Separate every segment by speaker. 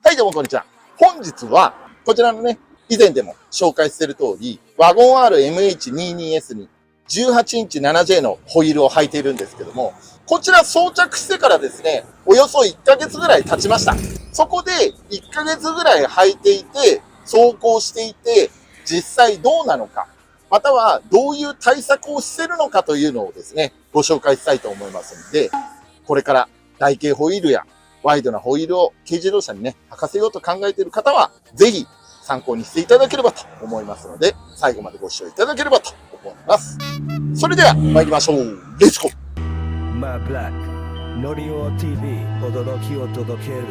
Speaker 1: はい、どうもこんにちは。本日は、こちらのね、以前でも紹介している通り、ワゴン R MH22S に18インチ 7J のホイールを履いているんですけども、こちら装着してからですね、およそ1ヶ月ぐらい経ちました。そこで1ヶ月ぐらい履いていて、走行していて、実際どうなのか、またはどういう対策をしているのかというのをですね、ご紹介したいと思いますので、これから台形ホイールやワイドなホイールを軽自動車にね、履かせようと考えている方は、ぜひ参考にしていただければと思いますので、最後までご視聴いただければと思います。それでは参りましょう。レッツゴー。
Speaker 2: マーブラック、ノリオ TV、驚きを届ける。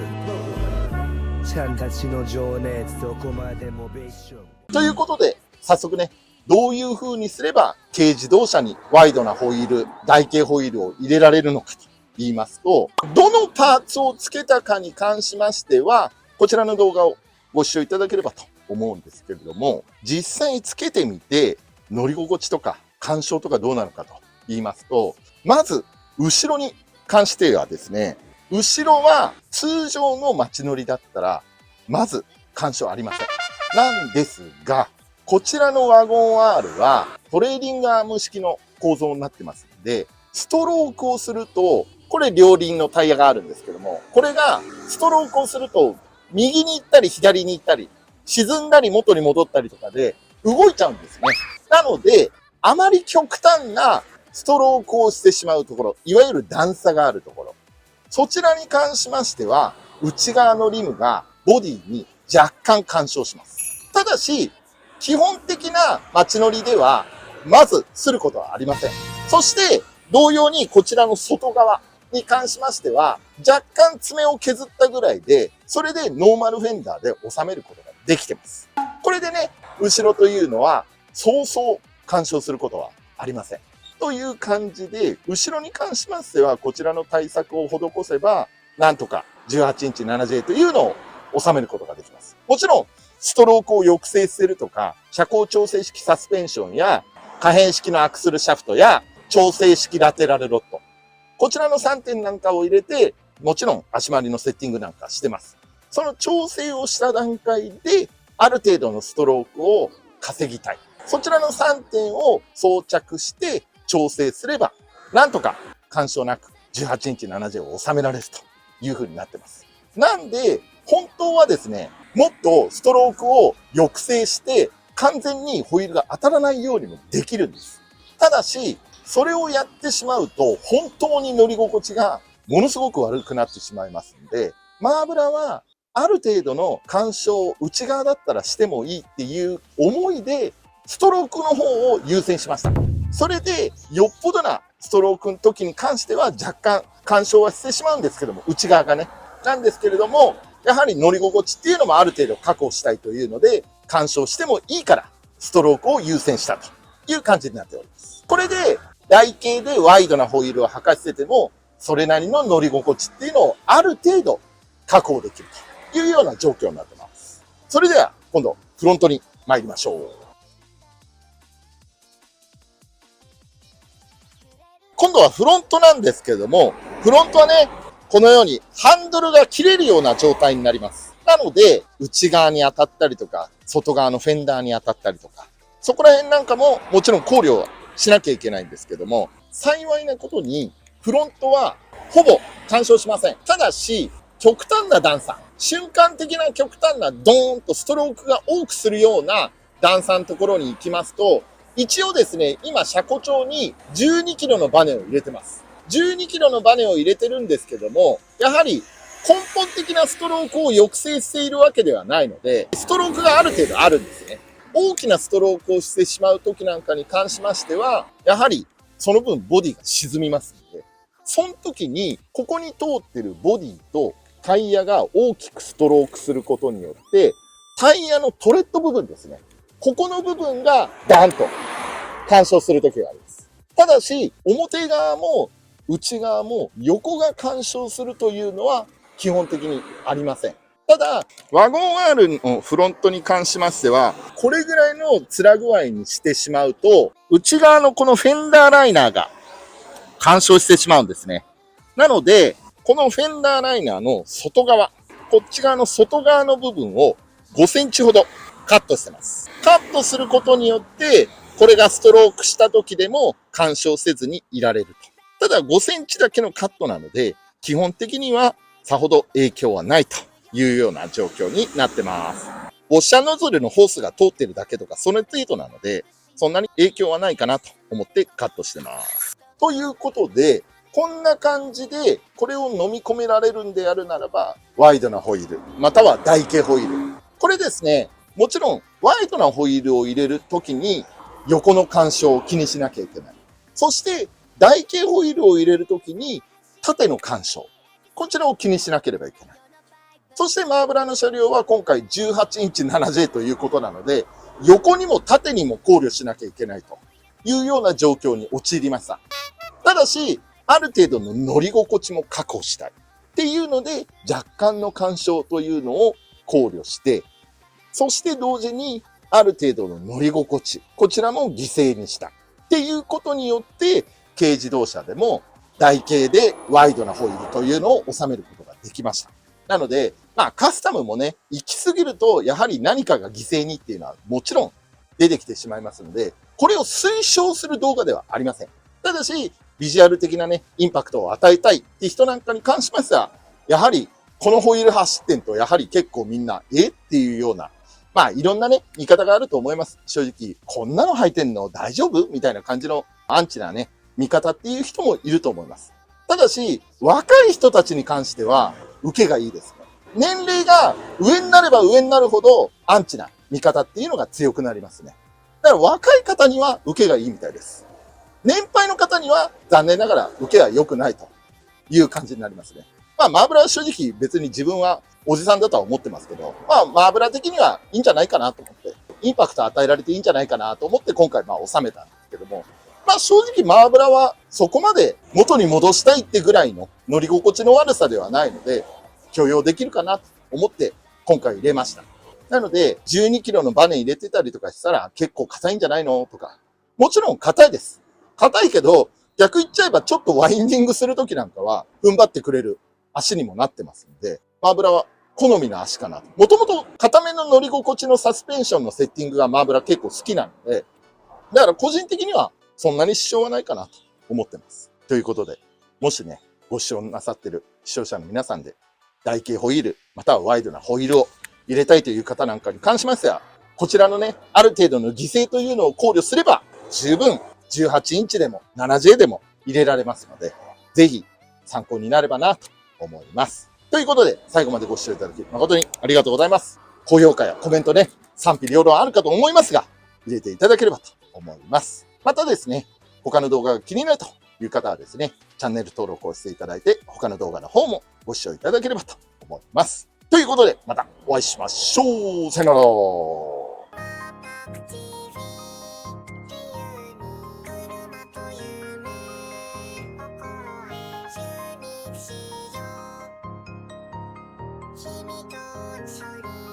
Speaker 2: ちゃんたちの情熱、どこまでもベーション。
Speaker 1: ということで、早速ね、どういう風にすれば軽自動車にワイドなホイール、台形ホイールを入れられるのかと言いますと、どのパーツを付けたかに関しましては、こちらの動画をご視聴いただければと思うんですけれども、実際付けてみて乗り心地とか感触とかどうなのかと言いますと、まず後ろに関してはですね、後ろは通常の街乗りだったら、まず干渉ありません。なんですが、こちらのワゴン R はトレーディングアーム式の構造になってますので、ストロークをすると、これ両輪のタイヤがあるんですけども、これがストロークをすると、右に行ったり左に行ったり、沈んだり元に戻ったりとかで動いちゃうんですね。なので、あまり極端なストロークをしてしまうところ、いわゆる段差があるところ、そちらに関しましては、内側のリムがボディに若干干渉します。ただし、基本的な街乗りでは、まずすることはありません。そして、同様にこちらの外側に関しましては、若干爪を削ったぐらいで、それでノーマルフェンダーで収めることができてます。これでね、後ろというのは、そうそう干渉することはありません。という感じで、後ろに関しましては、こちらの対策を施せば、なんとか18インチ 7J というのを収めることができます。もちろん、ストロークを抑制するとか、車高調整式サスペンションや、可変式のアクスルシャフトや、調整式ラテラルロッド。こちらの3点なんかを入れて、もちろん足回りのセッティングなんかしてます。その調整をした段階で、ある程度のストロークを稼ぎたい。そちらの3点を装着して調整すれば、なんとか干渉なく18インチ 7J を収められるという風になってます。なんで、本当はですね、もっとストロークを抑制して完全にホイールが当たらないようにもできるんです。ただし、それをやってしまうと本当に乗り心地がものすごく悪くなってしまいますので、マーブラはある程度の干渉を内側だったらしてもいいっていう思いでストロークの方を優先しました。それでよっぽどなストロークの時に関しては若干干渉はしてしまうんですけども、内側がね。なんですけれども、やはり乗り心地っていうのもある程度確保したいというので、干渉してもいいからストロークを優先したという感じになっております。これで台形でワイドなホイールを履かせても、それなりの乗り心地っていうのをある程度確保できるというような状況になっています。それでは今度フロントに参りましょう。今度はフロントなんですけれども、フロントはね、このようにハンドルが切れるような状態になります。なので、内側に当たったりとか、外側のフェンダーに当たったりとか、そこら辺なんかももちろん考慮しなきゃいけないんですけども、幸いなことにフロントはほぼ干渉しません。ただし、極端な段差、瞬間的な極端なドーンとストロークが多くするような段差のところに行きますと、一応ですね、今車庫帳に12キロのバネを入れてます。12キロのバネを入れてるんですけども、やはり根本的なストロークを抑制しているわけではないので、ストロークがある程度あるんですね。大きなストロークをしてしまう時なんかに関しましては、やはりその分ボディが沈みますので、その時にここに通ってるボディとタイヤが大きくストロークすることによって、タイヤのトレッド部分ですね。ここの部分がダンと干渉する時があります。ただし、表側も内側も横が干渉するというのは基本的にありません。ただ、ワゴン R のフロントに関しましては、これぐらいの面具合にしてしまうと、内側のこのフェンダーライナーが干渉してしまうんですね。なので、このフェンダーライナーの外側、こっち側の外側の部分を5センチほどカットしてます。カットすることによって、これがストロークした時でも干渉せずにいられると。ただ5センチだけのカットなので、基本的にはさほど影響はないというような状況になってます。ウォッシャーノズルのホースが通ってるだけとか、その程度なので、そんなに影響はないかなと思ってカットしてます。ということで、こんな感じで、これを飲み込められるんであるならば、ワイドなホイール、または台形ホイール。これですね、もちろん、ワイドなホイールを入れるときに、横の干渉を気にしなきゃいけない。そして、台形ホイールを入れるときに、縦の干渉。こちらを気にしなければいけない。そしてマーブラの車両は今回18インチ 7J ということなので、横にも縦にも考慮しなきゃいけないというような状況に陥りました。ただし、ある程度の乗り心地も確保したいっていうので、若干の干渉というのを考慮して、そして同時にある程度の乗り心地、こちらも犠牲にしたっていうことによって、軽自動車でも台形でワイドなホイールというのを収めることができました。なので、カスタムもね、行き過ぎると、やはり何かが犠牲にっていうのはもちろん出てきてしまいますので、これを推奨する動画ではありません。ただし、ビジュアル的なね、インパクトを与えたいって人なんかに関しましては、やはり、このホイール走ってんと、やはり結構みんな、っていうような、いろんなね、見方があると思います。正直、こんなの履いてんの大丈夫みたいな感じのアンチなね、見方っていう人もいると思います。ただし、若い人たちに関しては、受けがいいですね。年齢が上になれば上になるほど、アンチな見方っていうのが強くなりますね。だから若い方には受けがいいみたいです。年配の方には残念ながら受けは良くないという感じになりますね。マーブラは正直別に自分はおじさんだとは思ってますけど、マーブラ的にはいいんじゃないかなと思って、インパクト与えられていいんじゃないかなと思って今回収めたんですけども、正直マーブラはそこまで元に戻したいってぐらいの乗り心地の悪さではないので、許容できるかなと思って今回入れました。なので、12キロのバネ入れてたりとかしたら結構硬いんじゃないのとか、もちろん硬いです。硬いけど、逆言っちゃえばちょっとワインディングするときなんかは踏ん張ってくれる足にもなってますので、マーブラは好みの足かなと。もともと硬めの乗り心地のサスペンションのセッティングがマーブラ結構好きなので、だから個人的にはそんなに支障はないかなと思ってます。ということで、もしね、ご視聴なさってる視聴者の皆さんで、台形ホイール、またはワイドなホイールを入れたいという方なんかに関しましては、こちらのね、ある程度の犠牲というのを考慮すれば、十分18インチでも 7J でも入れられますので、ぜひ参考になればなと思います。ということで、最後までご視聴いただき誠にありがとうございます。高評価やコメントね、賛否両論あるかと思いますが、入れていただければと思います。またですね、他の動画が気になるという方はですね、チャンネル登録をしていただいて、他の動画の方もご視聴いただければと思います。ということで、またお会いしましょう。さよなら。
Speaker 3: 君と一緒に